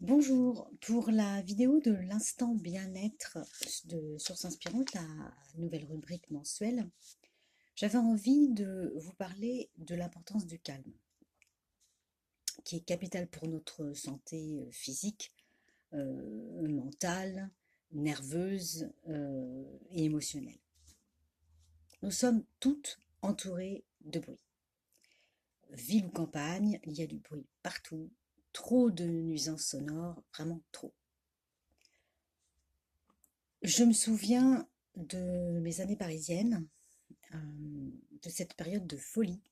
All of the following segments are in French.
Bonjour, pour la vidéo de l'instant bien-être sur S'inspirante, la nouvelle rubrique mensuelle, j'avais envie de vous parler de l'importance du calme, qui est capital pour notre santé physique, mentale, nerveuse et émotionnelle. Nous sommes toutes entourées de bruit. Ville ou campagne, il y a du bruit partout, trop de nuisances sonores, vraiment trop. Je me souviens de mes années parisiennes, de cette période de folie.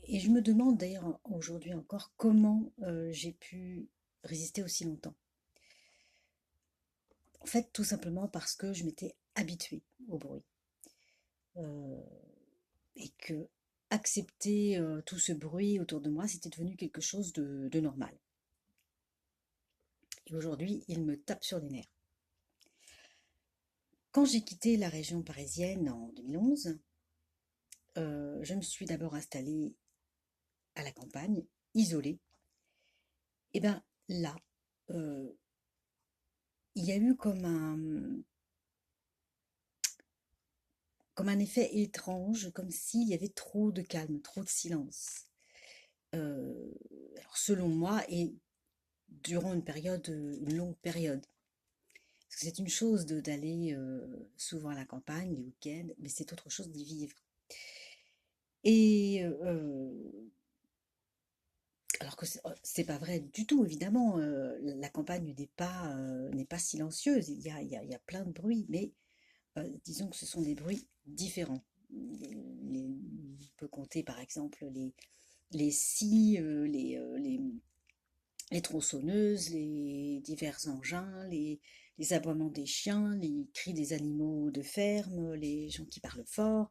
Et je me demande d'ailleurs aujourd'hui encore comment j'ai pu résister aussi longtemps. En fait, tout simplement parce que je m'étais habituée au bruit. Euh, et que accepter tout ce bruit autour de moi, c'était devenu quelque chose de normal. Et aujourd'hui, il me tape sur les nerfs. Quand j'ai quitté la région parisienne en 2011, je me suis d'abord installée à la campagne, isolée. Et bien là, euh, il y a eu comme un effet étrange, comme s'il y avait trop de calme, trop de silence. Euh, alors selon moi, et durant une longue période. Parce que c'est une chose d'aller souvent à la campagne, les week-ends, mais c'est autre chose d'y vivre. Et alors que c'est pas vrai du tout, évidemment, la campagne n'est pas silencieuse, il y a plein de bruits, mais disons que ce sont des bruits différents. On peut compter par exemple les scies, les tronçonneuses, les divers engins, les aboiements des chiens, les cris des animaux de ferme, les gens qui parlent fort,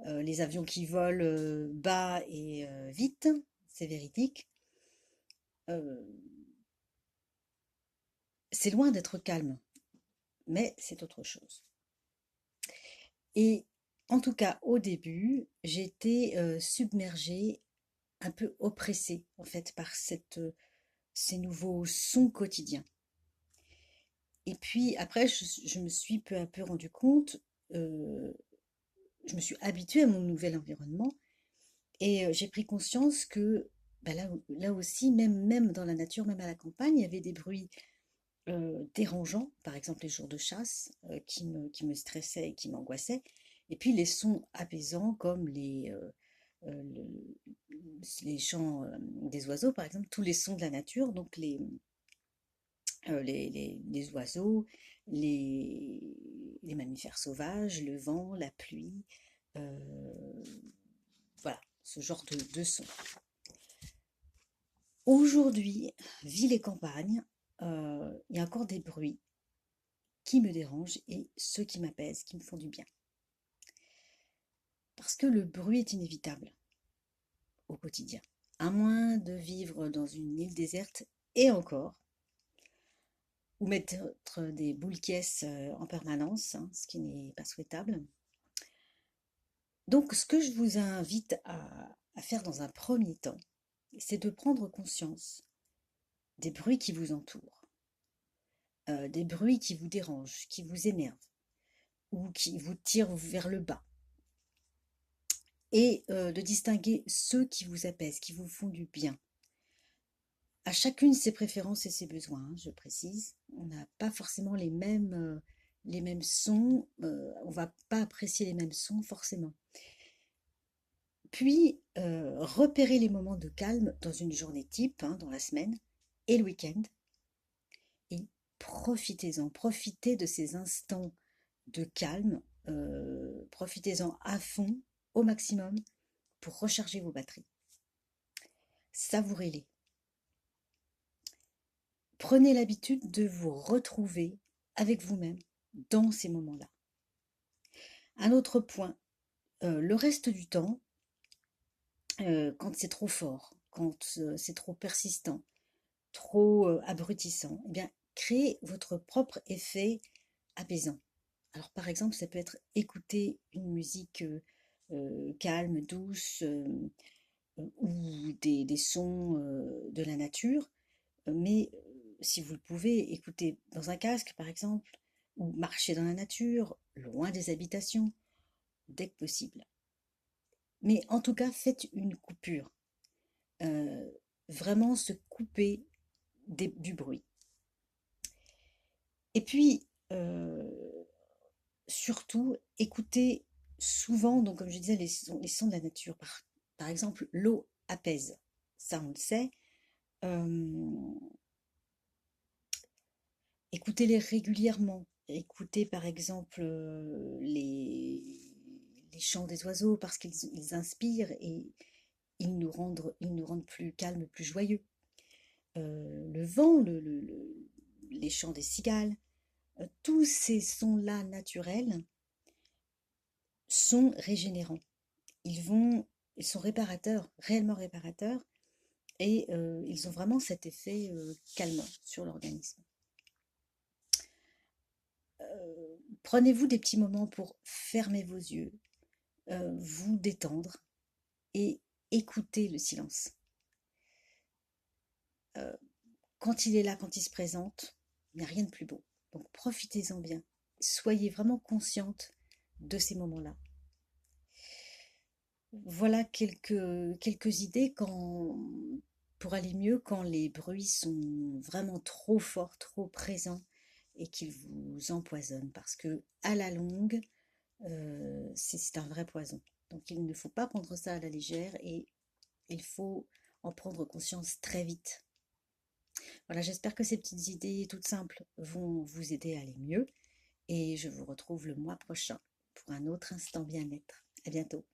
les avions qui volent bas et vite, c'est véridique. Euh, c'est loin d'être calme, mais c'est autre chose. Et en tout cas, au début, j'étais submergée, un peu oppressée en fait par ces nouveaux sons quotidiens. Et puis après, je me suis peu à peu rendu compte, euh, je me suis habituée à mon nouvel environnement et j'ai pris conscience que bah là aussi, même dans la nature, même à la campagne, il y avait des bruits dérangeants, par exemple les jours de chasse, qui me stressaient et qui m'angoissaient. Et puis les sons apaisants comme les chants des oiseaux, par exemple, tous les sons de la nature, donc les oiseaux, les, les mammifères sauvages, le vent, la pluie, euh, voilà, ce genre de sons. Aujourd'hui, ville et campagne, il y a encore des bruits qui me dérangent et ceux qui m'apaisent, qui me font du bien. Parce que le bruit est inévitable au quotidien. À moins de vivre dans une île déserte et encore, ou mettre des boules caisses en permanence, hein, ce qui n'est pas souhaitable. Donc, ce que je vous invite à faire dans un premier temps, c'est de prendre conscience des bruits qui vous entourent, des bruits qui vous dérangent, qui vous énervent ou qui vous tirent vers le bas, et de distinguer ceux qui vous apaisent, qui vous font du bien. À chacune ses préférences et ses besoins, hein, je précise. On n'a pas forcément les mêmes sons, on ne va pas apprécier les mêmes sons forcément. Puis, repérer les moments de calme dans une journée type, hein, dans la semaine, et le week-end, et profitez-en, profitez de ces instants de calme, profitez-en à fond, au maximum, pour recharger vos batteries. Savourez-les. Prenez l'habitude de vous retrouver avec vous-même dans ces moments-là. Un autre point, le reste du temps, quand c'est trop fort, quand c'est trop persistant, trop abrutissant, eh bien, créez votre propre effet apaisant. Alors, par exemple, ça peut être écouter une musique calme, douce, ou des sons de la nature, mais si vous le pouvez, écoutez dans un casque par exemple, ou marchez dans la nature, loin des habitations, dès que possible. Mais en tout cas, faites une coupure. Euh, Vraiment se couper du bruit. Et puis, surtout, écoutez souvent, donc comme je disais, les sons de la nature. Par exemple, l'eau apaise. Ça, on le sait. Euh, Écoutez-les régulièrement. Écoutez par exemple les chants des oiseaux parce qu'ils inspirent et ils nous rendent plus calmes, plus joyeux. Le vent, les chants des cigales, tous ces sons-là naturels sont régénérants. Ils vont, ils sont réparateurs, réellement réparateurs, et ils ont vraiment cet effet calmant sur l'organisme. Prenez-vous des petits moments pour fermer vos yeux, vous détendre et écouter le silence. Euh, Quand il est là, quand il se présente, il n'y a rien de plus beau. Donc profitez-en bien. Soyez vraiment consciente de ces moments-là. Voilà quelques idées pour aller mieux quand les bruits sont vraiment trop forts, trop présents et qu'ils vous empoisonnent. Parce que à la longue, c'est un vrai poison. Donc il ne faut pas prendre ça à la légère et il faut en prendre conscience très vite. Voilà, j'espère que ces petites idées toutes simples vont vous aider à aller mieux et je vous retrouve le mois prochain pour un autre instant bien-être. À bientôt.